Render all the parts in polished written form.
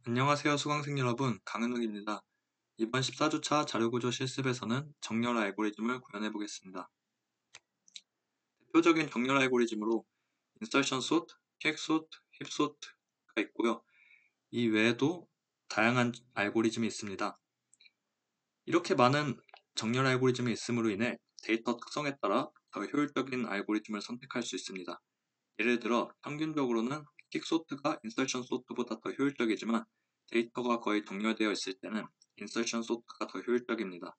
안녕하세요, 수강생 여러분. 강은욱입니다. 이번 14주차 자료구조 실습에서는 정렬 알고리즘을 구현해 보겠습니다. 대표적인 정렬 알고리즘으로 insertion sort, quick sort, heap sort가 있고요. 이 외에도 다양한 알고리즘이 있습니다. 이렇게 많은 정렬 알고리즘이 있음으로 인해 데이터 특성에 따라 더 효율적인 알고리즘을 선택할 수 있습니다. 예를 들어 평균적으로는 quick sort가 insertion sort보다 더 효율적이지만 데이터가 거의 정렬되어 있을 때는 insertion sort가 더 효율적입니다.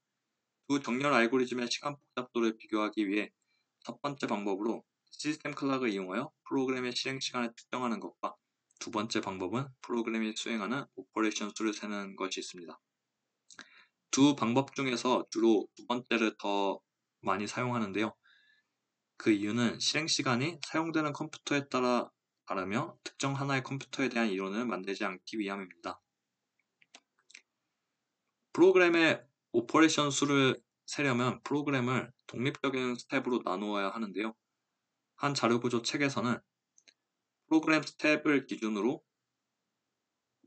두 정렬 알고리즘의 시간 복잡도를 비교하기 위해 첫 번째 방법으로 시스템 클락을 이용하여 프로그램의 실행 시간을 특정하는 것과 두 번째 방법은 프로그램이 수행하는 오퍼레이션 수를 세는 것이 있습니다. 두 방법 중에서 주로 두 번째를 더 많이 사용하는데요. 그 이유는 실행 시간이 사용되는 컴퓨터에 따라 다르며 특정 하나의 컴퓨터에 대한 이론을 만들지 않기 위함입니다. 프로그램의 오퍼레이션 수를 세려면 프로그램을 독립적인 스텝으로 나누어야 하는데요. 한 자료구조 책에서는 프로그램 스텝을 기준으로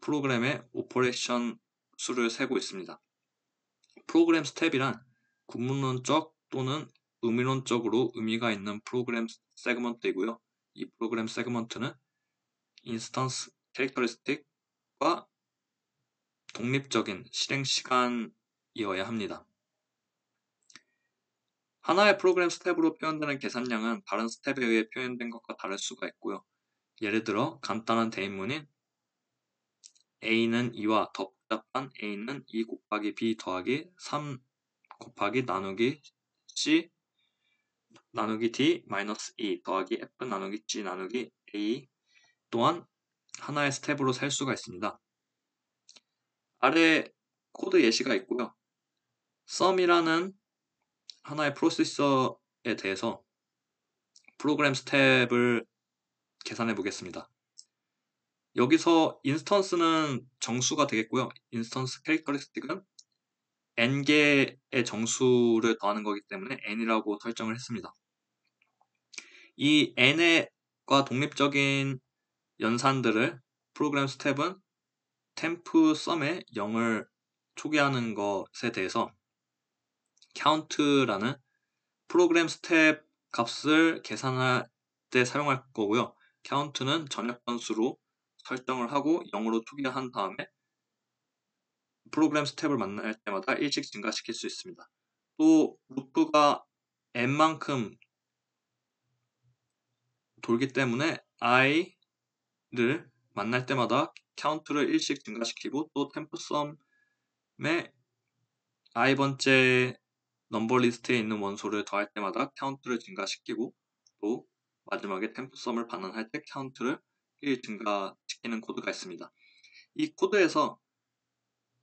프로그램의 오퍼레이션 수를 세고 있습니다. 프로그램 스텝이란 구문론적 또는 의미론적으로 의미가 있는 프로그램 세그먼트이고요. 이 프로그램 세그먼트는 인스턴스 캐릭터리스틱과 독립적인 실행 시간이어야 합니다. 하나의 프로그램 스텝으로 표현되는 계산량은 다른 스텝에 의해 표현된 것과 다를 수가 있고요. 예를 들어 간단한 대인문인 a는 2와 더 복잡한 a는 2 곱하기 b 더하기 3 곱하기 나누기 c 나누기 d 마이너스 2 더하기 f 나누기 g 나누기 a 또한 하나의 스텝으로 셀 수가 있습니다. 아래 코드 예시가 있고요. sum이라는 하나의 프로세서에 대해서 프로그램 스텝을 계산해 보겠습니다. 여기서 인스턴스는 정수가 되겠고요. 인스턴스 캐릭터리스틱은 n개의 정수를 더하는 거기 때문에 n이라고 설정을 했습니다. 이 n과 독립적인 연산들을 프로그램 스텝은 temp sum에 0을 초기화하는 것에 대해서 count라는 프로그램 스텝 값을 계산할 때 사용할 거고요. count는 전역 변수로 설정을 하고 0으로 초기화한 다음에 프로그램 스텝을 만날 때마다 1씩 증가시킬 수 있습니다. 또 루프가 n만큼 돌기 때문에 i를 만날 때마다 count를 1씩 증가시키고 또 temp sum에 i번째 넘버 리스트에 있는 원소를 더할 때마다 count를 증가시키고 또 마지막에 temp sum을 반환할 때 count를 1 증가시키는 코드가 있습니다. 이 코드에서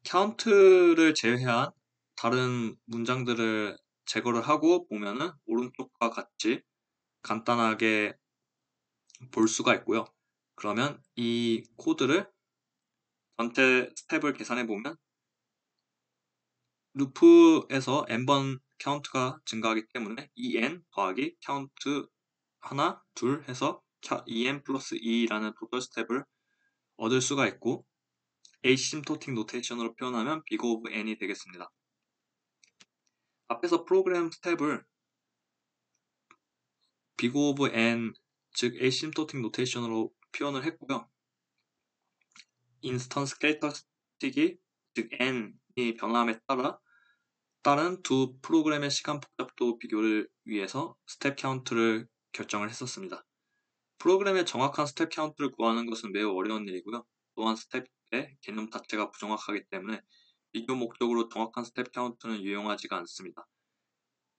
count를 제외한 다른 문장들을 제거를 하고 보면은 오른쪽과 같이 간단하게 볼 수가 있고요. 그러면 이 코드를 전체 스텝을 계산해 보면 루프에서 n번 카운트가 증가하기 때문에 2n 더하기 카운트 하나, 둘 해서 2n 플러스 2라는 토탈 스텝을 얻을 수가 있고 asymptotic 노테이션으로 표현하면 big of n이 되겠습니다. 앞에서 프로그램 스텝을 big of n, 즉 asymptotic 노테이션으로 표현을 했고요. 인스턴스 캐릭터스틱이 즉 n이 변함에 따라 다른 두 프로그램의 시간 복잡도 비교를 위해서 스텝 카운트를 결정을 했었습니다. 프로그램의 정확한 스텝 카운트를 구하는 것은 매우 어려운 일이고요. 또한 스텝의 개념 자체가 부정확하기 때문에 비교 목적으로 정확한 스텝 카운트는 유용하지가 않습니다.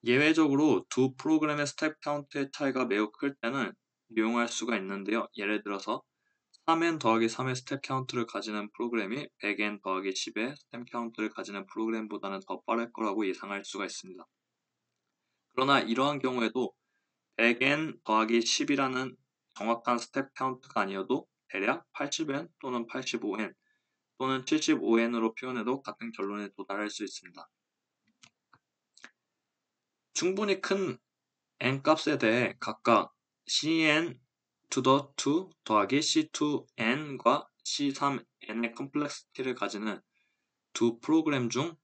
예외적으로 두 프로그램의 스텝 카운트의 차이가 매우 클 때는 유용할 수가 있는데요. 예를 들어서 3n 더하기 3의 스텝 카운트를 가지는 프로그램이 100n 더하기 10의 스텝 카운트를 가지는 프로그램보다는 더 빠를 거라고 예상할 수가 있습니다. 그러나 이러한 경우에도 100n 더하기 10이라는 정확한 스텝 카운트가 아니어도 대략 80n 또는 85n 또는 75n으로 표현해도 같은 결론에 도달할 수 있습니다. 충분히 큰 n 값에 대해 각각 cn to the 2 더하기 c2n과 c3 n의 컴플렉시티를 가지는 두 프로그램 중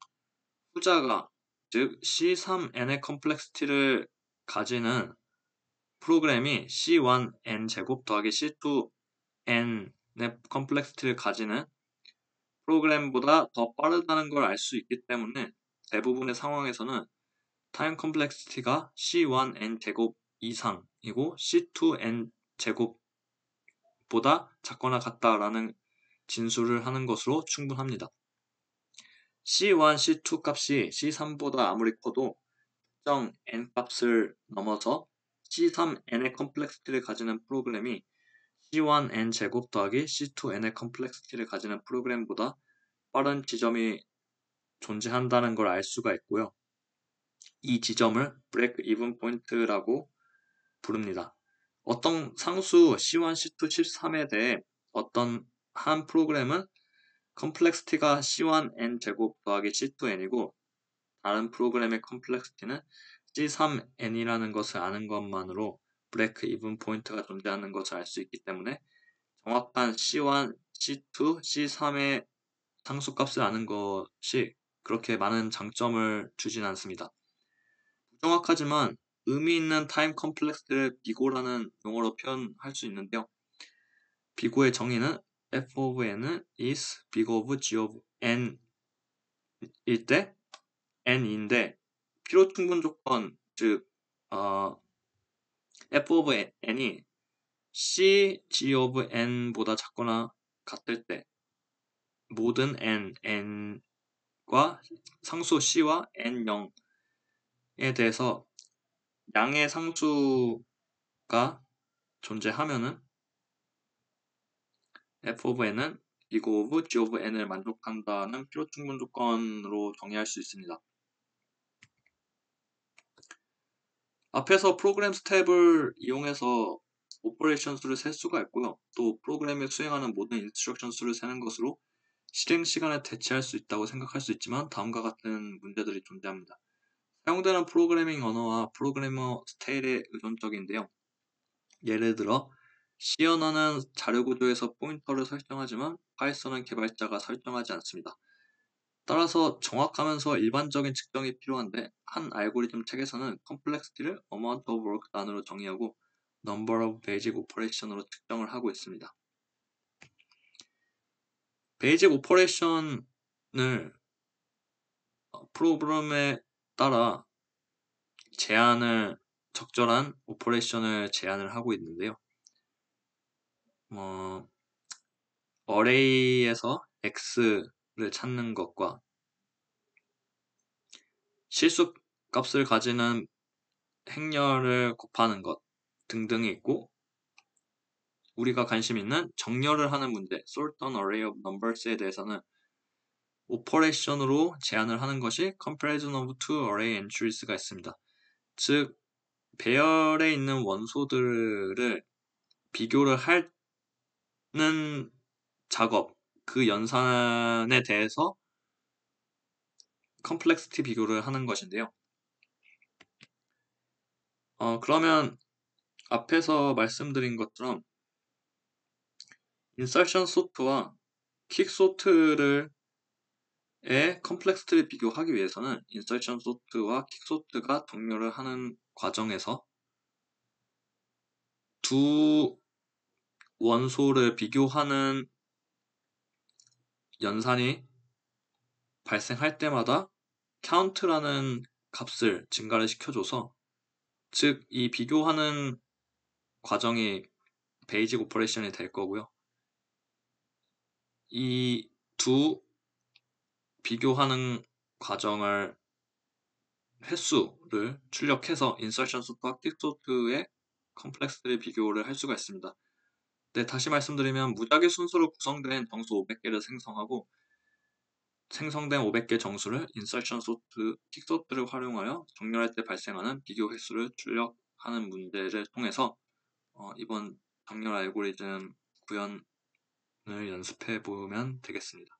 후자가, 즉 C3n의 컴플렉시티를 가지는 프로그램이 C1n 제곱 더하기 C2n의 컴플렉시티를 가지는 프로그램보다 더 빠르다는 걸 알 수 있기 때문에 대부분의 상황에서는 타임 컴플렉시티가 C1n 제곱 이상이고 C2n 제곱보다 작거나 같다라는 진술을 하는 것으로 충분합니다. C1, C2 값이 C3보다 아무리 커도 특정 n 값을 넘어서 C3n의 컴플렉시티를 가지는 프로그램이 C1n 제곱 더하기 C2n의 컴플렉시티를 가지는 프로그램보다 빠른 지점이 존재한다는 걸 알 수가 있고요. 이 지점을 브레이크 이븐 포인트라고 부릅니다. 어떤 상수 C1, C2, C3에 대해 어떤 한 프로그램은 컴플렉시티가 C1n 제곱 더하기 C2n이고 다른 프로그램의 컴플렉시티는 C3n이라는 것을 아는 것만으로 브레이크 이븐 포인트가 존재하는 것을 알 수 있기 때문에 정확한 C1, C2, C3의 상수값을 아는 것이 그렇게 많은 장점을 주진 않습니다. 부정확하지만 의미 있는 타임 컴플렉스를 비고라는 용어로 표현할 수 있는데요. 비고의 정의는 f of n은 is big of g of n 일 때 n인데 필요 충분 조건, 즉 f of n이 c g of n보다 작거나 같을 때 모든 n과 상수 c와 n0에 대해서 양의 상수가 존재하면은 f of n은 big of g of n을 만족한다는 필요 충분 조건으로 정의할 수 있습니다. 앞에서 프로그램 스텝을 이용해서 오퍼레이션 수를 셀 수가 있고요. 또 프로그램에 수행하는 모든 인스트럭션 수를 세는 것으로 실행 시간을 대체할 수 있다고 생각할 수 있지만 다음과 같은 문제들이 존재합니다. 사용되는 프로그래밍 언어와 프로그래머 스타일에 의존적인데요. 예를 들어 C 언어는 자료 구조에서 포인터를 설정하지만 파이썬은 개발자가 설정하지 않습니다. 따라서 정확하면서 일반적인 측정이 필요한데 한 알고리즘 책에서는 컴플렉시티를 amount of work 단으로 정의하고 number of basic operation으로 측정을 하고 있습니다. 베이직 오퍼레이션을 프로그램에 따라 적절한 오퍼레이션을 제한을 하고 있는데요. 어레이에서 x를 찾는 것과 실수 값을 가지는 행렬을 곱하는 것 등등이 있고 우리가 관심 있는 정렬을 하는 문제 sort an array of numbers에 대해서는 오퍼레이션으로 제한을 하는 것이 comparison of two array entries가 있습니다. 즉 배열에 있는 원소들을 비교를 하는 작업, 그 연산에 대해서 컴플렉시티 비교를 하는 것인데요. 그러면 앞에서 말씀드린 것처럼 인서션 소트와 킥 소트의 컴플렉시티를 비교하기 위해서는 인서션 소트와 킥 소트가 동료를 하는 과정에서 두 원소를 비교하는 연산이 발생할 때마다 count라는 값을 증가를 시켜줘서 즉 이 비교하는 과정이 베이직 오퍼레이션이 될 거고요. 이 두 비교하는 과정을 횟수를 출력해서 인서션 소트와 킥 소트의 컴플렉스를 비교를 할 수가 있습니다. 네, 다시 말씀드리면 무작위 순서로 구성된 정수 500개를 생성하고 생성된 500개 정수를 인서션 소트, 킥 소트를 활용하여 정렬할 때 발생하는 비교 횟수를 출력하는 문제를 통해서 이번 정렬 알고리즘 구현을 연습해 보면 되겠습니다.